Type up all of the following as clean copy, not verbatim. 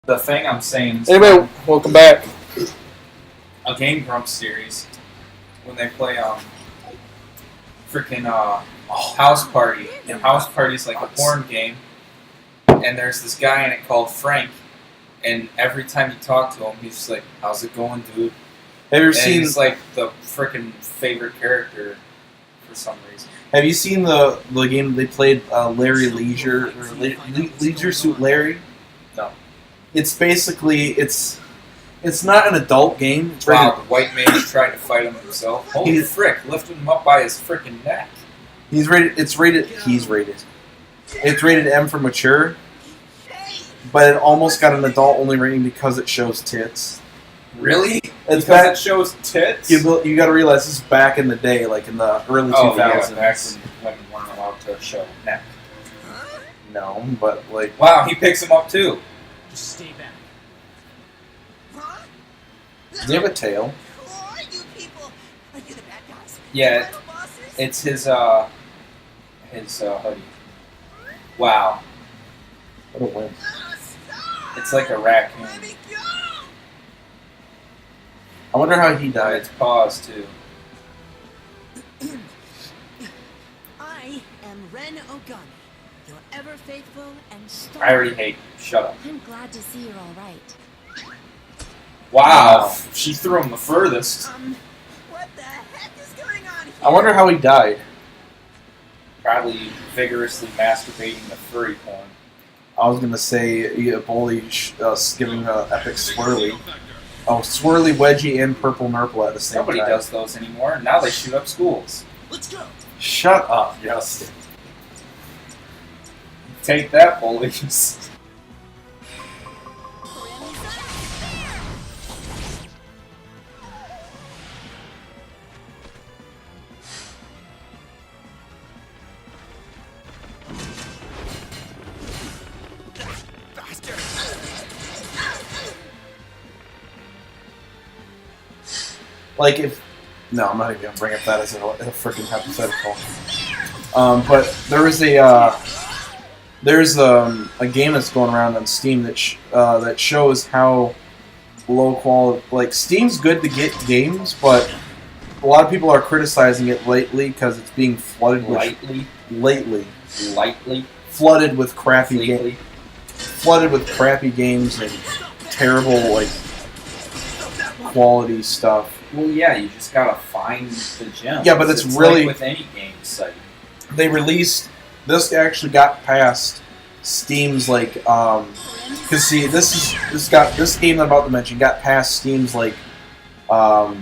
The thing I'm saying is Anyway, welcome back. a Game Grumps series when they play freaking House Party. And House Party's like a porn game, and there's this guy in it called Frank, and every time you talk to him, he's just like, "How's it going, dude?" Have you And seen? he's like the freaking favorite character for some reason. Have you seen the game they played, Larry Leisure or Leisure Suit Larry? No. It's basically it's not an adult game. It's Wow, rated, the white mage tried to fight him himself. Holy frick, lifted him up by his freaking neck. He's rated. It's rated M for mature, but it almost got an adult only rating because it shows tits. Really? It's Because back. it shows tits? You got to realize this is back in the day, like in the early 2000s. Yeah, back when women weren't allowed to show neck. No, but like Wow, he picks him up too. Just stay back. does he have a tail? Who are you people? Are you the bad guys? Yeah, Final bosses? it's his hoodie. Wow, What a wimp. Stop! it's like a raccoon. Let me go! I wonder how he died. Its paws too. I am Ren Ogani, your ever faithful and strong. I already hate you. Shut up. I'm glad to see you're all right. Wow, she threw him the furthest. What the heck is going on here? I wonder how he died. Probably vigorously masturbating the furry porn. I was gonna say Bully giving an epic swirly. Oh, swirly, wedgie, and purple nurple at the same Nobody time. does those anymore. Now they shoot up schools. Let's go! Shut up, Justin. Take that, bullies. Like if no, I'm not even gonna bring up that as a freaking hypothetical. But there's a game that's going around on Steam that shows how low quality. Like Steam's good to get games, but a lot of people are criticizing it lately because it's being flooded with Lightly. flooded with crappy games. Lately. Flooded with crappy games and terrible like quality stuff. Well, yeah, you just gotta find the gem. Yeah, but it's like really- with any game site. They released this actually got past Steam's like because see this game I'm about to mention got past Steam's like what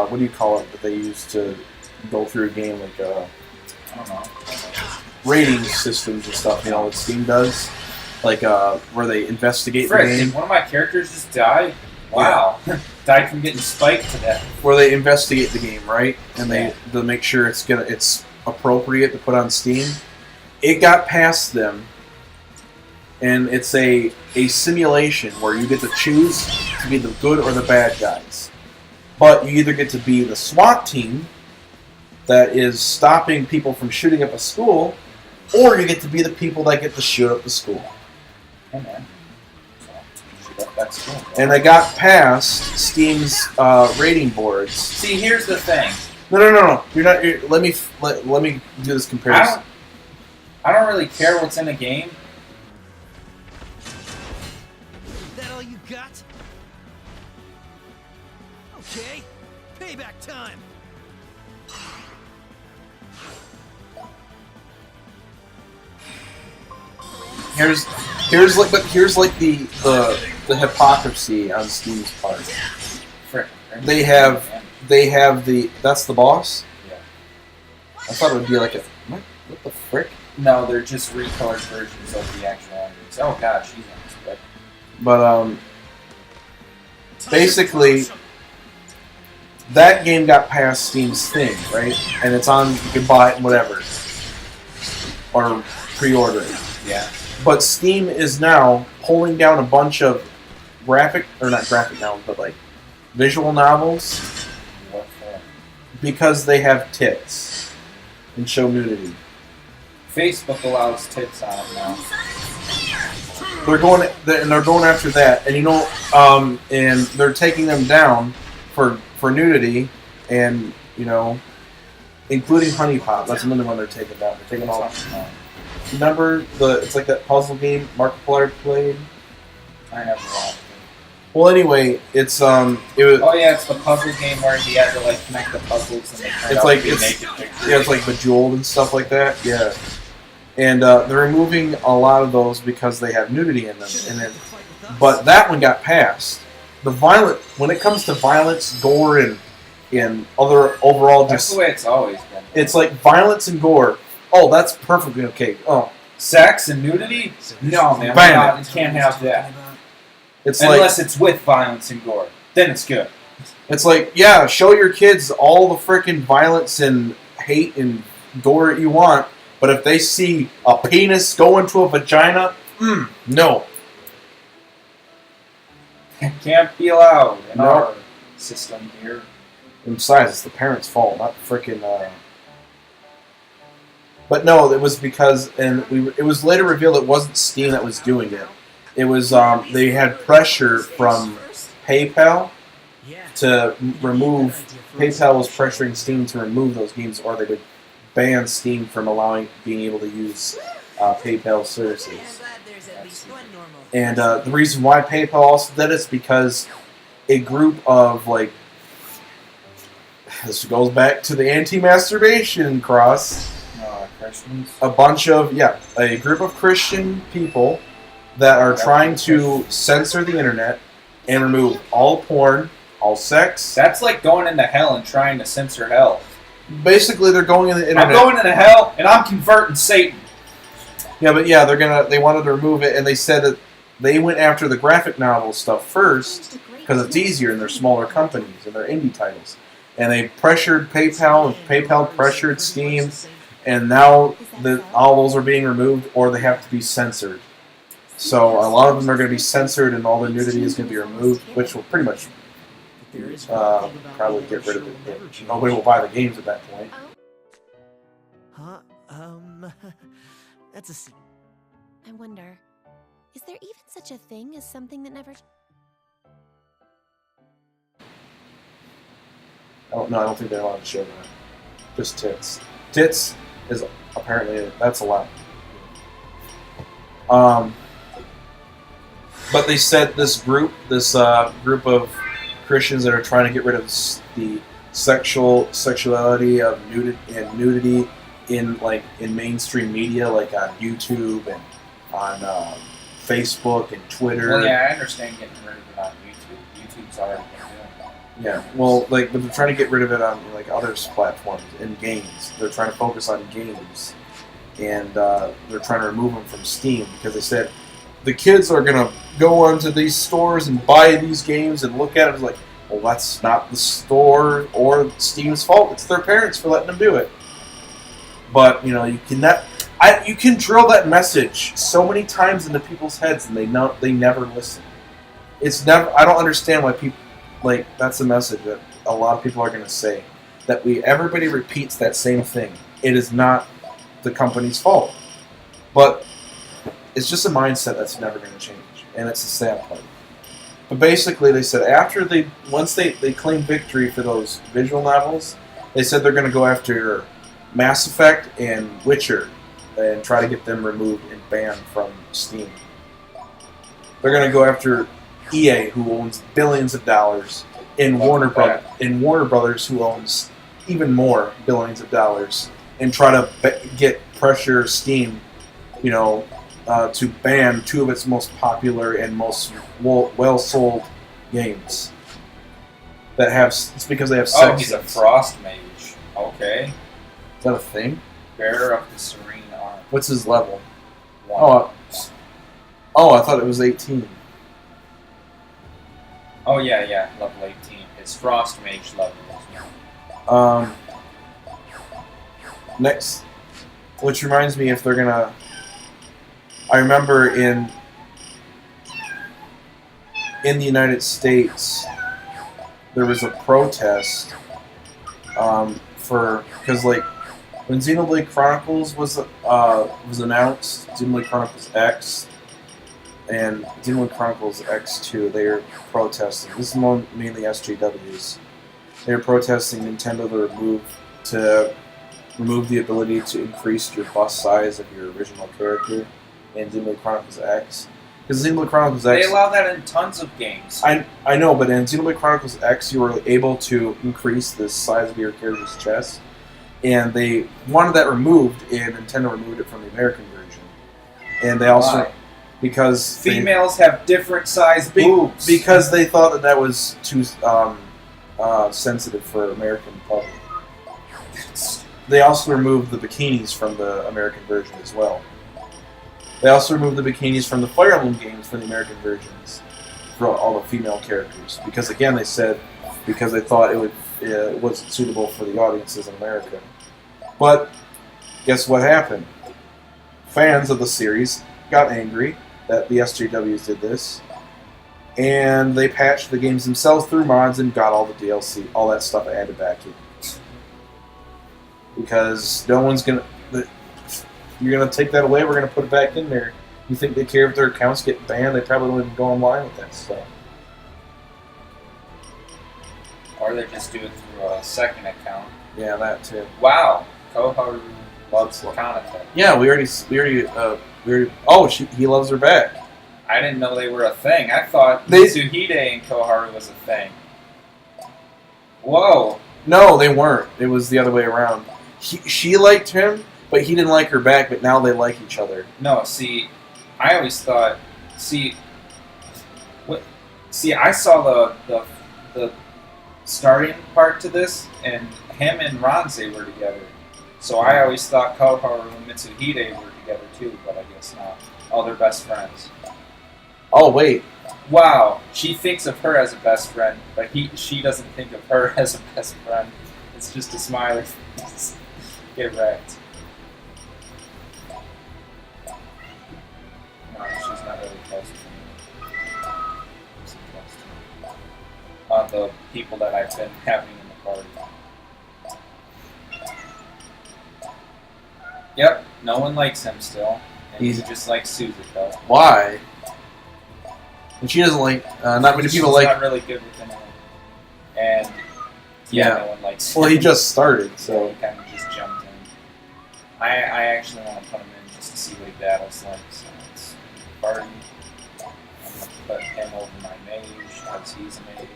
do you call it that they use to go through a game like I don't know. rating systems and stuff, you know what Steam does, like where they investigate the Frick, game, did one of my characters just die? Wow. Died from getting spiked to death. where they investigate the game, right? And they make sure it's appropriate to put on Steam. It got past them, and it's a simulation where you get to choose to be the good or the bad guys. But you either get to be the SWAT team that is stopping people from shooting up a school, or you get to be the people that get to shoot up the school. Hey, man. So, shoot up that school. And I got past Steam's rating boards. See, here's the thing. No. Let me do this comparison. I don't really care what's in a game. That all you got? Okay, payback time. Here's like the hypocrisy on Steam's part. Frick. They have that's the boss. Yeah. I thought it would be like a what the frick? No, they're just recolored versions of the actual enemies. Oh god, she's unexpected. But basically that game got past Steam's thing, right? And it's on, you can buy it and whatever, or pre-order it. Yeah. But Steam is now pulling down a bunch of not graphic novels, but like visual novels What for? because they have tits and show nudity. Facebook allows tits on it now. they're going after that, and and they're taking them down for nudity, and including Honey Pot. That's another one they're taking down. They're taking all. Remember it's like that puzzle game Markiplier played. I never watched it. Well, anyway, it's it was. Oh yeah, it's the puzzle game where he had to like connect the puzzles and they turned out to be naked pictures. Yeah, it's like Bejeweled and stuff like that. Yeah, and they're removing a lot of those because they have nudity in them, but that one got passed. When it comes to violence, gore, and other overall, That's the way it's always been. It's like violence and gore. Oh, that's perfectly okay. Oh, Sex and nudity? No, man. Ban You can't have that. it's Unless it's with violence and gore. Then it's good. It's like, yeah, show your kids all the freaking violence and hate and gore you want, but if they see a penis go into a vagina, no. Can't be allowed in No. our system here. And besides, it's the parents' fault, not freaking. But no, it was because, it was later revealed it wasn't Steam that was doing it. It was they had pressure from PayPal to remove. PayPal was pressuring Steam to remove those games, or they would ban Steam from being able to use PayPal services. And the reason why PayPal also did it is because a group of this goes back to the anti-masturbation cross. Christians. A group of Christian people that are trying to censor the internet and remove all porn, all sex. That's like going into hell and trying to censor hell. Basically, they're going in the internet. I'm going into hell and I'm converting Satan. Yeah, but yeah, they wanted to remove it, and they said that they went after the graphic novel stuff first because it's easier and they're smaller companies and they're indie titles. And they pressured PayPal, and PayPal pressured Steam, and now all those are being removed or they have to be censored. So a lot of them are going to be censored and all the nudity is going to be removed, which will pretty much probably get rid of it. Nobody will buy the games at that point. Huh? That's a scene. I wonder, is there even such a thing as something that never... I don't think they allowed to show that. Just tits. Tits is apparently, that's a lot. But they said this group of Christians that are trying to get rid of the sexuality of nudity in mainstream media, like on YouTube and on Facebook and Twitter. Well, yeah, I understand getting rid of it on YouTube. YouTube's already been doing that. Yeah, well, but they're trying to get rid of it on other platforms and games. They're trying to focus on games, and they're trying to remove them from Steam because they said the kids are gonna go onto these stores and buy these games and look at it. It's like, well, that's not the store or Steam's fault. It's their parents for letting them do it. But you can drill that message so many times into people's heads, and they never listen. I don't understand why people. That's a message that a lot of people are going to say. That everybody repeats that same thing. It is not the company's fault. But it's just a mindset that's never going to change. And it's the sad part. But basically, they said once they claim victory for those visual novels, they said they're going to go after Mass Effect and Witcher and try to get them removed and banned from Steam. They're going to go after EA, who owns billions of dollars, and Warner Brothers, who owns even more billions of dollars, and try to pressure Steam, to ban two of its most popular and most well-sold games. It's because they have sex. Oh, he's a frost mage. Okay. Is that a thing? Bearer of the Serene Arm. What's his level? 1. I thought it was 18. Oh yeah, level 18. His frost mage level is 1. Next, which reminds me, if they're gonna, I remember in the United States, there was a protest because when Xenoblade Chronicles was announced, Xenoblade Chronicles X, and Xenoblade Chronicles X2, they are protesting. This is mainly SJWs. They're protesting Nintendo to remove the ability to increase your bust size of your original character in Xenoblade Chronicles X. Because Xenoblade Chronicles X... They allow that in tons of games. I know, but in Xenoblade Chronicles X, you were able to increase the size of your character's chest, and they wanted that removed, and Nintendo removed it from the American version. And they also... Why? Because females have different size boobs. Because they thought that was too sensitive for American public. They also removed the bikinis from the American version as well. They also removed the bikinis from the Fire Emblem games for the American versions for all the female characters. Because again, they said because they thought it wasn't suitable for the audiences in America. But guess what happened? Fans of the series got angry that the SJWs did this, and they patched the games themselves through mods and got all the DLC, all that stuff added back in. Because no one's gonna... You're gonna take that away, we're gonna put it back in there. You think they care if their accounts get banned? They probably don't even go online with that stuff. Or they just do it through a second account. Yeah, that too. Wow, Koharu loves Kanata. Yeah, we already. Oh, he loves her back. I didn't know they were a thing. I thought They- Mitsuhide and Koharu was a thing. Whoa. No, they weren't. It was the other way around. She liked him, but he didn't like her back. But now they like each other. No, see, I always thought, I saw the starting part to this, and him and Ranze were together. So I always thought Koharu and Mitsuhide were together too, but I guess not. Oh, they're best friends. Oh wait, Wow, she thinks of her as a best friend, but she doesn't think of her as a best friend. It's just a smiley face. Get wrecked. No, she's not really close to me. She's close to me. The people that I've been having in the party. Yep, no one likes him still. And he He's- just likes Suzuka. why? And she doesn't like. Not many people She's like. not really good with anyone. And yeah, Yeah. no one likes Well, he him. just started, So so he kind of just jumped in. I actually want to put him in just to see what he battles like. So it's party. I'm gonna put him over my mage because he's a mage.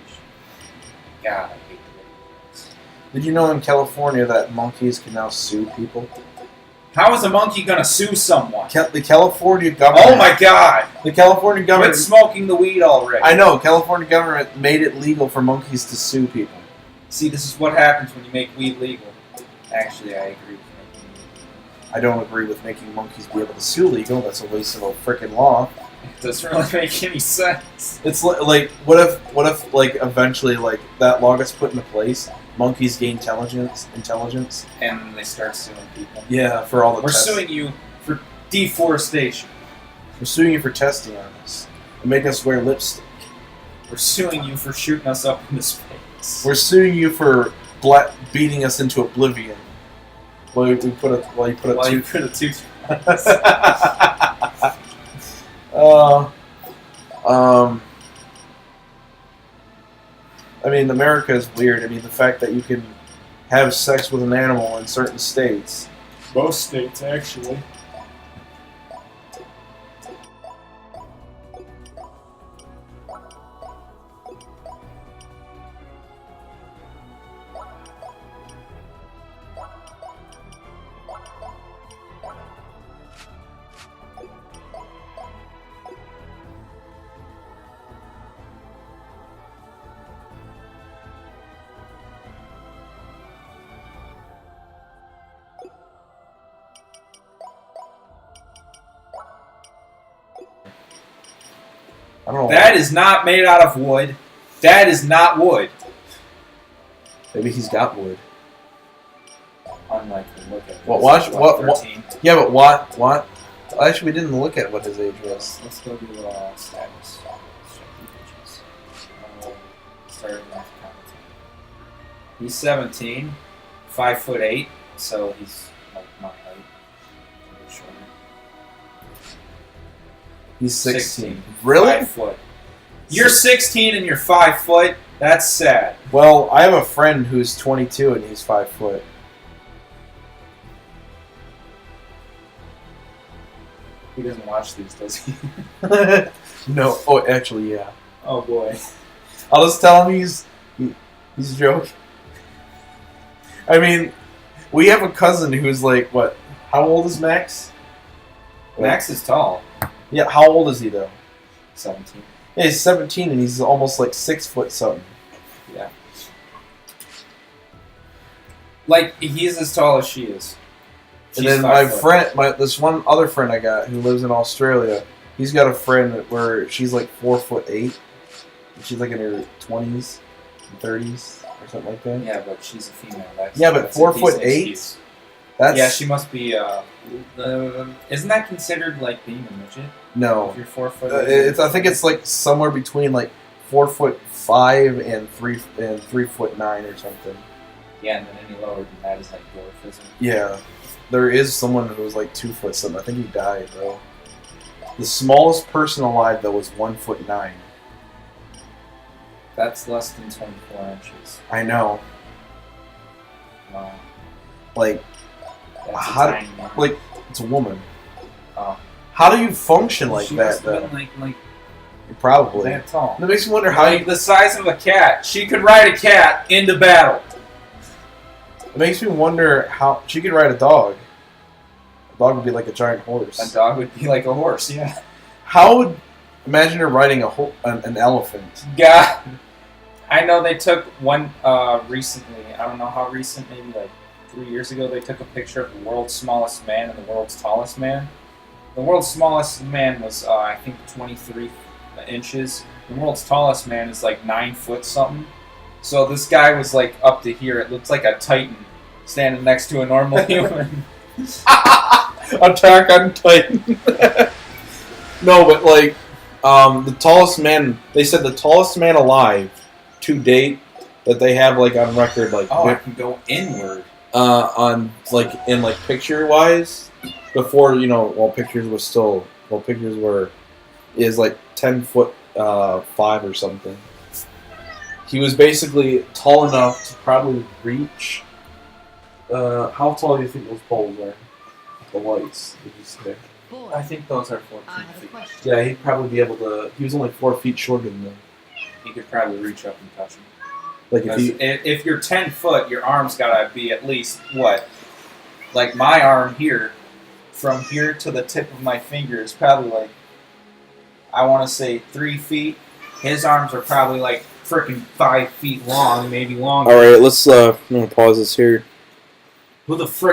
God, I hate the way he looks. Did you know in California that monkeys can now sue people? How is a monkey gonna sue someone? The California government. Oh my God! The California government. Quit smoking the weed already. I know. California government made it legal for monkeys to sue people. See, this is what happens when you make weed legal. Actually, I agree with making weed legal. I don't agree with making monkeys be able to sue legal. That's a waste of a freaking law. It doesn't really make any sense. It's like what if like eventually like that law gets put into place, monkeys gain intelligence, And then they start suing people. yeah, for all the We're tests. suing you for deforestation. We're suing you for testing on us and making us wear lipstick. We're suing you for shooting us up into space. We're suing you for beating us into oblivion. While you put a While you tooth. put a tooth. I mean, America is weird. I mean, the fact that you can have sex with an animal in certain states. Most states, actually. I don't know. That is not made out of wood. That is not wood. Maybe he's got wood. Unlikely. Look at Well, this. watch- what- 13. Yeah, but what? Actually, we didn't look at what his age was. Let's go to status. Check the pages. Starting off commenting. He's 17, 5'8", so he's like my height. A little shorter. He's 16. 16. Really? 5 foot. You're 16 and you're 5 foot. That's sad. Well, I have a friend who's 22 and he's 5 foot. He doesn't watch these, does he? No. Oh, actually, yeah. Oh boy. I'll just tell him he's joking. I mean, we have a cousin who's like, what? How old is Max? Max is tall. Yeah, how old is he though? 17. Yeah, he's 17 and he's almost like 6 foot something. Yeah. Like, he's as tall as she is. And She's then 5 foot. this one other friend I got who lives in Australia, he's got a friend where she's like 4'8". She's like in her 20s, and 30s, or something like that. Yeah, but she's a female. Yeah, but that's a 4'8"? decent excuse. That's Yeah, she must be. Isn't that considered like being a midget? no. If you're 4 foot. I think it's like somewhere between like 4'5" and 3'9" or something. Yeah, and then any lower than that is like dwarfism. Yeah, there is someone who was like 2 foot something. I think he died though. The smallest person alive though was 1'9". That's less than 24 inches. I know. Wow. Like, That's How- a tiny man. like it's a woman. Oh. How do you function like She that must have though? been like Probably. that tall. That makes me wonder how Like the size of a cat. She could ride a cat into battle. It makes me wonder how she could ride a dog. A dog would be like a giant A horse. dog would be like a horse. Yeah. How would imagine her riding an elephant? God. I know they took one recently. I don't know how recent. Maybe like 3 years ago. They took a picture of the world's smallest man and the world's tallest man. The world's smallest man was I think 23 inches. The world's tallest man is like 9 foot something. So this guy was like up to here. It looks like a titan standing next to a normal human. Attack on Titan. No, but like the tallest man. They said the tallest man alive to date that they have like on record, like Oh, I can go inward. on like in like picture wise. Before pictures were is like 10'5" or something. He was basically tall enough to probably reach. How tall do you think those poles are? The lights. Did you say? Boy, I think those are 14 I have a feet. question. Yeah, he'd probably be able to. He was only 4 feet shorter than them. You could probably reach up and touch him. Like if Because he, if you're 10 foot, your arm's gotta be at least what? Like my arm here, from here to the tip of my finger is probably like, I want to say 3 feet. His arms are probably like freaking 5 feet long, maybe longer. all right, let's. I'm gonna pause this here. Who the frick